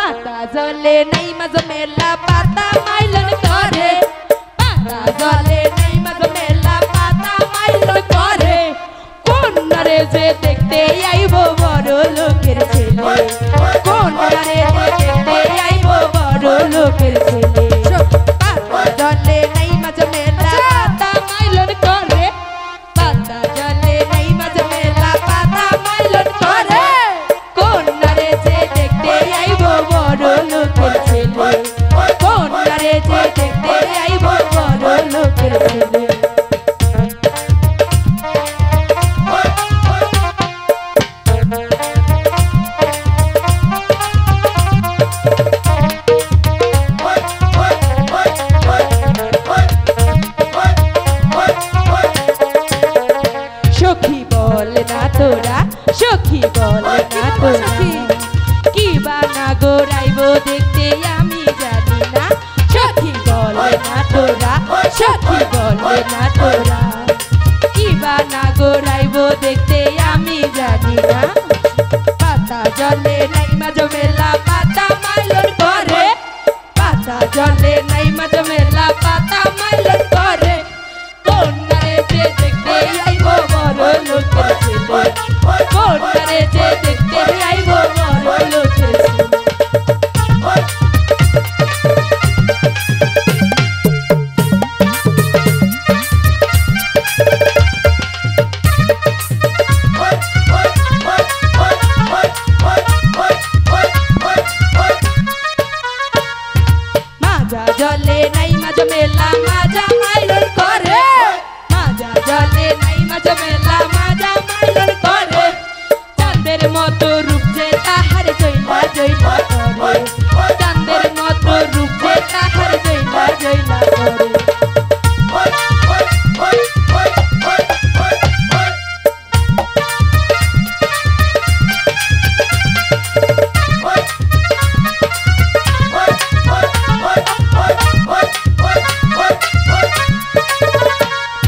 পাতা জলে নাই মাঝ মেলা পাতা মাইলন করে পাতা জলে নাই মাঝ মেলা পাতা মাইলন করে কোন নারে যে দেখতে আইব বড় লোকের ছেলে কোন নারে যে দেখতে আইব বড় লোকের ছেলে পাতা জলে নাই মাঝ মেলা পাতা মাইলন করে পাতা জলে নাই মাঝ মেলা পাতা মাইলন করে কোন নারে যে দেখতে আইব বড় লোকের ছেলে কোন নারে যে দেখতে আইব বড় লোকের ছেলে সখী বল না তোরা সখী বল না তোরা কি বানা গোরাইব দেখতে আমি জানি না সখী বল না তোরা সখী বল না তোরা কি বানা গোরাইব দেখতে আমি জানি না পাতা জলে নাই মাঝ মেলা পাতা মাইলন করে পাতা জলে নাই মাঝ মেলা পাতা মাইলন করে কোন নারে যে দেখতে আইব বড় লোকের ছেলে কোন নারে যে দেখতে আইব বড় লোকের ছেলে মাজা জলে নাই মাঝ মেলা মাজা মাইলন করে মাজা জলে নাই মাঝ মেলা মাজা মাইলন করে চাঁদের মতো রূপ যে তাহার জয়লা জয়লা করে চাঁদের মতো রূপ যে তাহার জয়লা জয়লা করে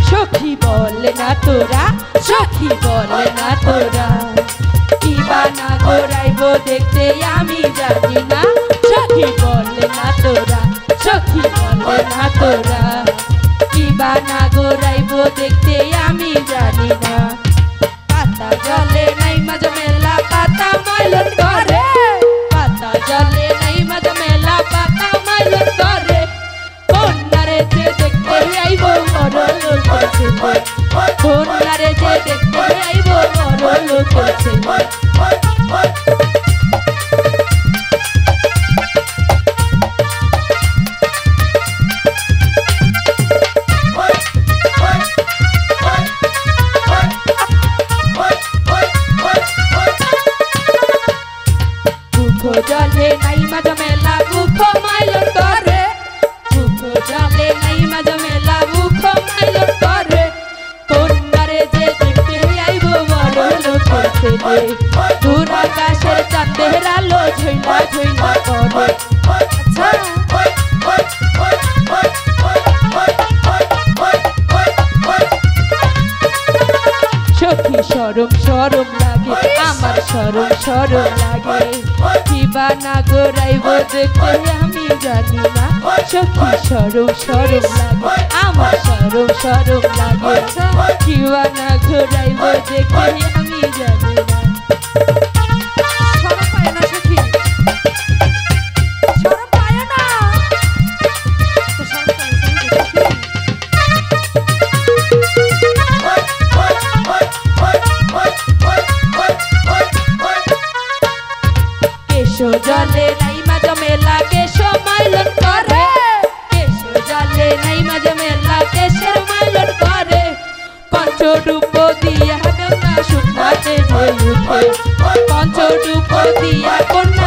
সখী বল না তোরা সখী বল না তোরা কি বানা গোরাইব দেখতে আমি জানি না সখী বল না তোরা সখী বল না তোরা কি বানা গোরাইব দেখতে আমি জানি না পাতা জলে নাই মাঝ মেলা পাতা মাইলন করে পাতা জলে নাই মাঝ মেলা পাতা মাইলন করে কোন নারে যে দেখতে আইব বড় লোকের ছেলে কোন নারে যে দেখতে আইব বড় লোকের ছেলে বুকো জলে নাই মাঝ মেলা বুকো মাইলন করে বুকো জলে নাই মাঝ মেলা বুকো মাইলন করে কোন নারে যে দেখতে আইব বড় লোকের ছেলে দূর আকাশের চাঁদের আলো ঝইলা ঝইলা করে সখী শরম শরম লাগে আমার শরম শরম লাগে কি বানা গোরাইব দেখতে আমি জানি না সখী শরম শরম লাগে আমার শরম শরম লাগে কি বানা গোরাইব দেখতে আমি জানি না শরম পায় না সখী শরম পায় না কেশো জলে নাই মাঝ মেলা কেশো মাইলন করে কেশো জলে নাই মাঝ মেলা কেশের মাইলন করে পঞ্চরূপ দিয়া গঙ্গা শুকনাতে ঢেউ উঠে পঞ্চরূপ দিয়া কোন